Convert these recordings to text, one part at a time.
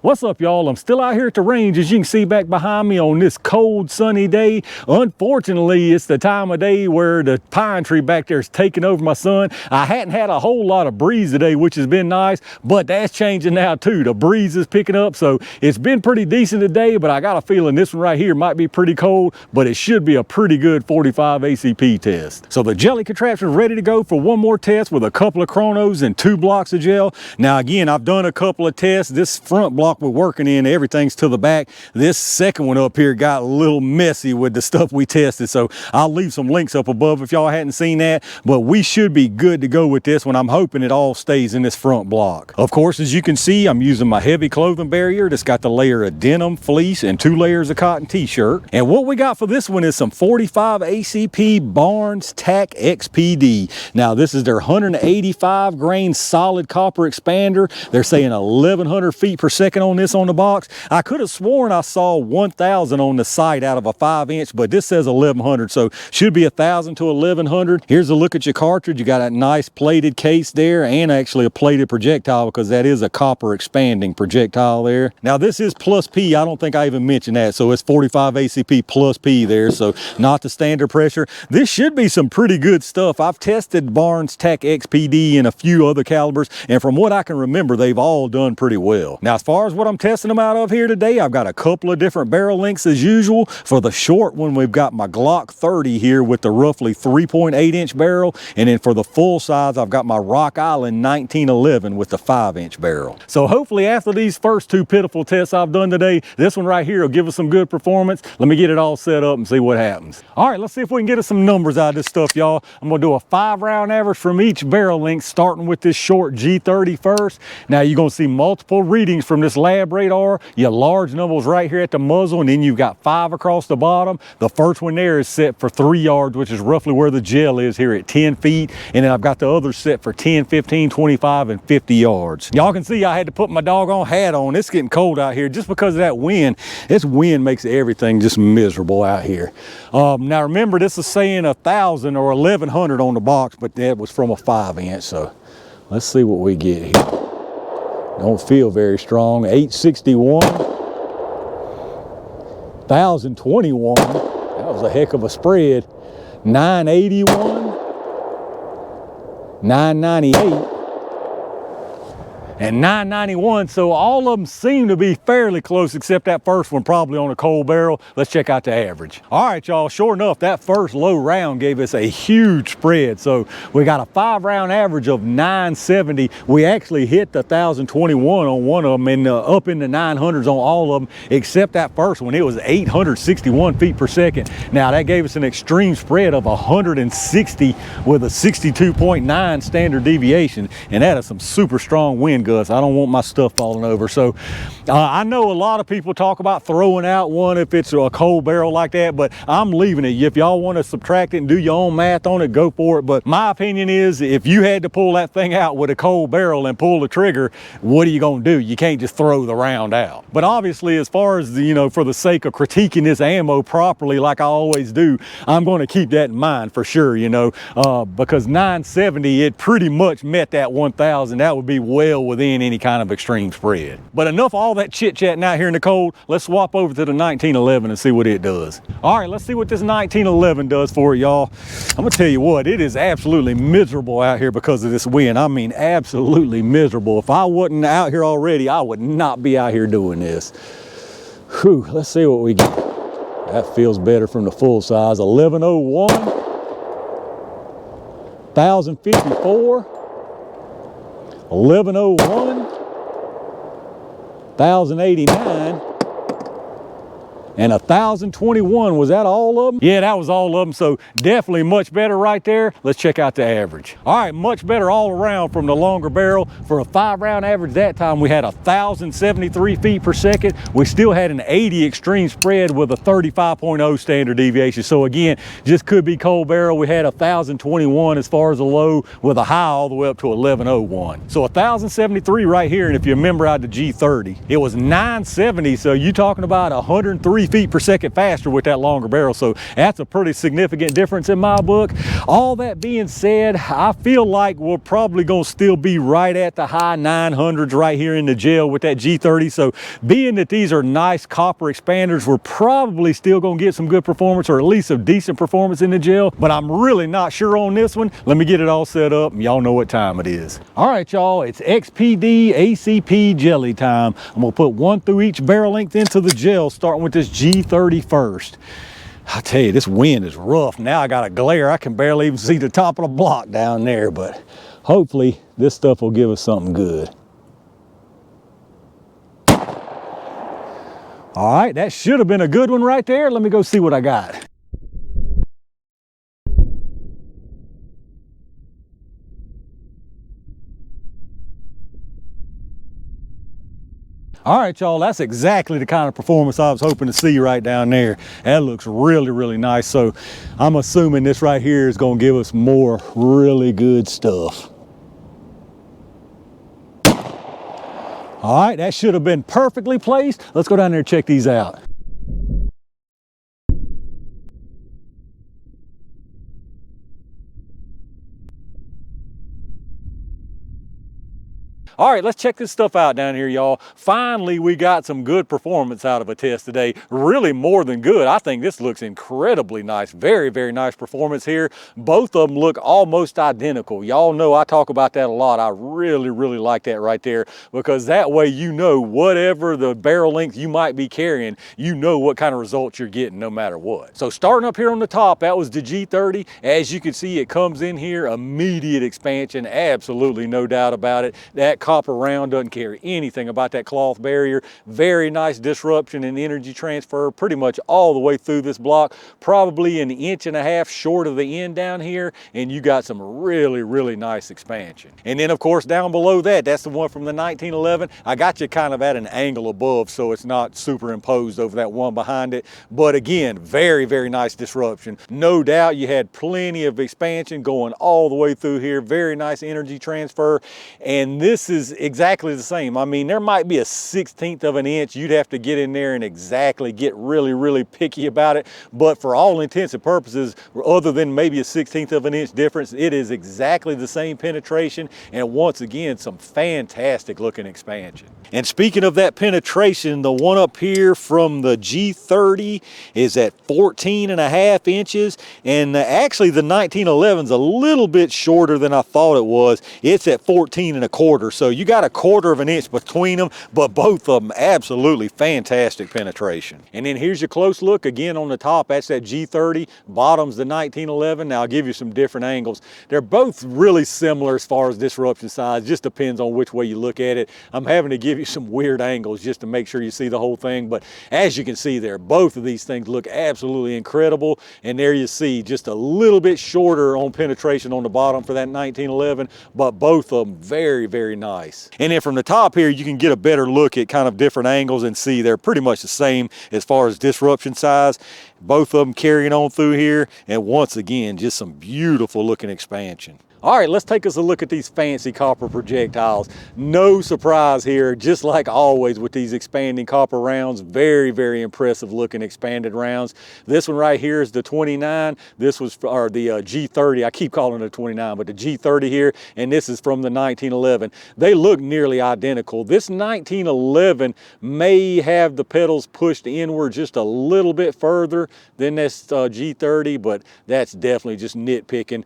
What's up, y'all? I'm still out here at the range, as you can see back behind me on this cold, sunny day. Unfortunately, it's the time of day where the pine tree back there is taking over my sun. I hadn't had a whole lot of breeze today, which has been nice, but that's changing now too. The breeze is picking up, so it's been pretty decent today, but I got a feeling this one right here might be pretty cold, but it should be a pretty good 45 ACP test. So the jelly contraption is ready to go for one more test with a couple of chronos and 2 blocks of gel. Now again, I've done a couple of tests. This front block we're working in, everything's to the back. This second one up here got a little messy with the stuff we tested, so I'll leave some links up above if y'all hadn't seen that, but we should be good to go with this one. I'm hoping it all stays in this front block. Of course, as you can see, I'm using my heavy clothing barrier that's got the layer of denim, fleece, and 2 layers of cotton t-shirt. And what we got for this one is some 45 ACP Barnes Tac-X PD. Now this is their 185 grain solid copper expander. They're saying 1100 feet per second on this on the box. I could have sworn I saw 1000 on the sight out of a 5-inch, but this says 1100, so should be 1000 to 1100. Here's a look at your cartridge. You got a nice plated case there, and actually a plated projectile, because that is a copper expanding projectile there. Now this is plus P. I don't think I even mentioned that, so it's 45 ACP plus P there, so not the standard pressure. This should be some pretty good stuff. I've tested Barnes Tac-X PD in a few other calibers, and from what I can remember, they've all done pretty well. Now as far as what I'm testing them out of here today, I've got a couple of different barrel lengths as usual. For the short one, we've got my Glock 30 here with the roughly 3.8-inch barrel, and then for the full size, I've got my Rock Island 1911 with the 5-inch barrel. So hopefully after these first 2 pitiful tests I've done today, this one right here will give us some good performance. Let me get it all set up and see what happens. All right, let's see if we can get us some numbers out of this stuff, y'all. I'm gonna do a 5-round average from each barrel length, starting with this short G30 first. Now you're gonna see multiple readings from this lab radar. Your large numbers right here at the muzzle, and then you've got 5 across the bottom. The first one there is set for 3 yards, which is roughly where the gel is here at 10 feet. And then I've got the others set for 10, 15, 25, and 50 yards. Y'all can see I had to put my doggone hat on. It's getting cold out here just because of that wind. This wind makes everything just miserable out here. Now remember, this is saying 1000 or 1100 on the box, but that was from a 5-inch. So let's see what we get here. Don't feel very strong. 861, 1021. That was a heck of a spread. 981, 998, and 991. So all of them seem to be fairly close, except that first one probably on a cold barrel. Let's check out the average. All right, y'all, sure enough, that first low round gave us a huge spread. So we got a 5-round average of 970. We actually hit the 1021 on one of them, and up in the 900s on all of them, except that first one. It was 861 feet per second. Now that gave us an extreme spread of 160 with a 62.9 standard deviation, and that is some super strong wind gusts. I don't want my stuff falling over. So I know a lot of people talk about throwing out one if it's a cold barrel like that, but I'm leaving it. If y'all want to subtract it and do your own math on it, go for it. But my opinion is, if you had to pull that thing out with a cold barrel and pull the trigger, what are you going to do? You can't just throw the round out. But obviously, as far as, you know, for the sake of critiquing this ammo properly, like I always do, I'm going to keep that in mind for sure, you know, because 970, it pretty much met that 1000. That would be well within any kind of extreme spread. But enough of all that chit-chatting out here in the cold. Let's swap over to the 1911 and see what it does. All right, let's see what this 1911 does for it, y'all. I'm gonna tell you what, it is absolutely miserable out here because of this wind. I mean, absolutely miserable. If I wasn't out here already, I would not be out here doing this. Whew, let's see what we get. That feels better from the full size. 1101, 1054, 1101, 1089, and 1021. Was that all of them? Yeah, that was all of them. So definitely much better right there. Let's check out the average. All right, much better all around from the longer barrel. For a 5-round average that time, we had 1073 feet per second. We still had an 80 extreme spread with a 35.0 standard deviation. So again, just could be cold barrel. We had 1021 as far as the low, with a high all the way up to 1101. So 1073 right here. And if you remember out the G30, it was 970. So you're talking about 103 3 feet per second faster with that longer barrel. So that's a pretty significant difference in my book. All that being said, I feel like we're probably gonna still be right at the high 900s right here in the gel with that G30. So being that these are nice copper expanders, we're probably still gonna get some good performance, or at least some decent performance in the gel, but I'm really not sure on this one. Let me get it all set up and y'all know what time it is. All right, y'all, it's XPD ACP jelly time. I'm gonna put one through each barrel length into the gel, starting with this G30 first. I tell you, this wind is rough. Now I got a glare. I can barely even see the top of the block down there, but hopefully this stuff will give us something good. All right, that should have been a good one right there. Let me go see what I got. All right, y'all, that's exactly the kind of performance I was hoping to see right down there. That looks really, really nice. So I'm assuming this right here is gonna give us more really good stuff. All right, that should have been perfectly placed. Let's go down there and check these out. All right, let's check this stuff out down here, y'all. Finally, we got some good performance out of a test today. Really more than good. I think this looks incredibly nice. Very, very nice performance here. Both of them look almost identical. Y'all know I talk about that a lot. I really, really like that right there, because that way you know whatever the barrel length you might be carrying, you know what kind of results you're getting no matter what. So starting up here on the top, that was the G30. As you can see, it comes in here, immediate expansion, absolutely no doubt about it. That copper round doesn't care anything about that cloth barrier. Very nice disruption and energy transfer pretty much all the way through this block, probably an 1.5 inches short of the end down here, and you got some really, really nice expansion. And then of course down below that, that's the one from the 1911. I got you kind of at an angle above, so it's not superimposed over that one behind it, but again, very, very nice disruption. No doubt you had plenty of expansion going all the way through here. Very nice energy transfer, and this is exactly the same. I mean, there might be a 1/16 of an inch. You'd have to get in there and exactly get really, really picky about it. But for all intents and purposes, other than maybe a 1/16 of an inch difference, it is exactly the same penetration. And once again, some fantastic looking expansion. And speaking of that penetration, the one up here from the G30 is at 14.5 inches. And actually the 1911 is a little bit shorter than I thought it was. It's at 14.25. So you got 1/4 of an inch between them, but both of them absolutely fantastic penetration. And then here's your close look again on the top. That's that G30, bottom's the 1911. Now I'll give you some different angles. They're both really similar as far as disruption size, just depends on which way you look at it. I'm having to give you some weird angles just to make sure you see the whole thing, but as you can see there, both of these things look absolutely incredible. And there you see just a little bit shorter on penetration on the bottom for that 1911, but both of them very, very nice. And then from the top here, you can get a better look at kind of different angles and see they're pretty much the same as far as disruption size. Both of them carrying on through here, and once again, just some beautiful looking expansion. All right, let's take us a look at these fancy copper projectiles. No surprise here, just like always with these expanding copper rounds, very, very impressive looking expanded rounds. This one right here is the 29. This was, or the G30, I keep calling it a 29, but the G30 here, and this is from the 1911. They look nearly identical. This 1911 may have the pedals pushed inward just a little bit further than this G30, but that's definitely just nitpicking.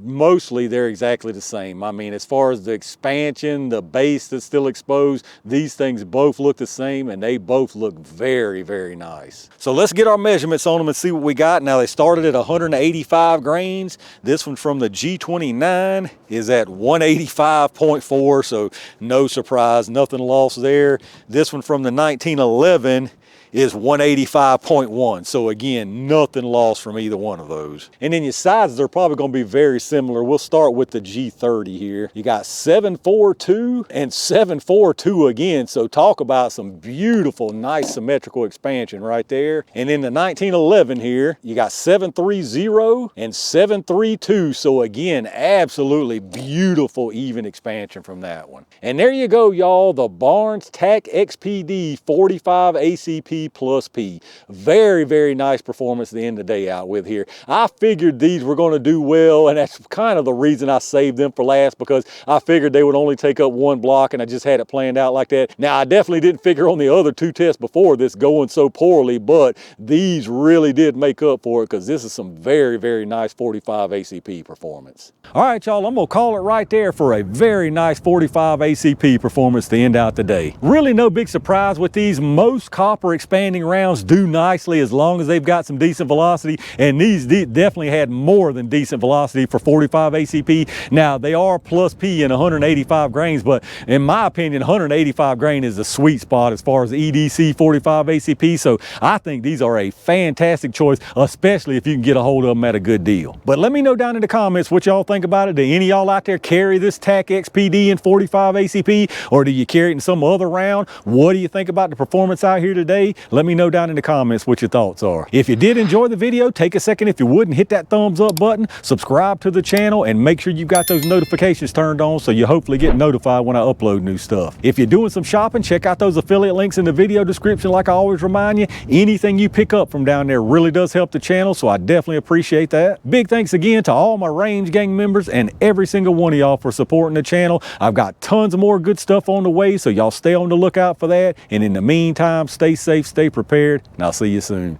Mostly they're exactly the same. I mean, as far as the expansion, the base that's still exposed, these things both look the same, and they both look very, very nice. So let's get our measurements on them and see what we got. Now they started at 185 grains. This one from the G29 is at 185.4, so no surprise, nothing lost there. This one from the 1911 is 185.1. So again, nothing lost from either one of those. And then your sizes are probably gonna be very similar. We'll start with the G30 here. You got 742 and 742 again. So talk about some beautiful, nice symmetrical expansion right there. And in the 1911 here, you got 730 and 732. So again, absolutely beautiful, even expansion from that one. And there you go, y'all, the Barnes Tac-X PD 45 ACP ACP plus P. Very, very nice performance at the end of the day out with here. I figured these were going to do well, and that's kind of the reason I saved them for last, because I figured they would only take up one block, and I just had it planned out like that. Now, I definitely didn't figure on the other two tests before this going so poorly, but these really did make up for it, because this is some very, very nice 45 ACP performance. All right, y'all, I'm gonna call it right there for a very nice 45 ACP performance to end out the day. Really no big surprise with these. Most copper expanding rounds do nicely as long as they've got some decent velocity, and these definitely had more than decent velocity for 45 ACP. Now, they are plus P in 185 grains, but in my opinion, 185 grain is the sweet spot as far as EDC 45 ACP, so I think these are a fantastic choice, especially if you can get a hold of them at a good deal. But let me know down in the comments what y'all think about it. Do any of y'all out there carry this Tac-X PD in 45 ACP, or do you carry it in some other round? What do you think about the performance out here today? Let me know down in the comments what your thoughts are. If you did enjoy the video, take a second, if you would, and hit that thumbs up button, subscribe to the channel, and make sure you've got those notifications turned on so you hopefully get notified when I upload new stuff. If you're doing some shopping, check out those affiliate links in the video description. Like I always remind you, anything you pick up from down there really does help the channel, so I definitely appreciate that. Big thanks again to all my Range Gang members and every single one of y'all for supporting the channel. I've got tons of more good stuff on the way, so y'all stay on the lookout for that. And in the meantime, stay safe, stay prepared, and I'll see you soon.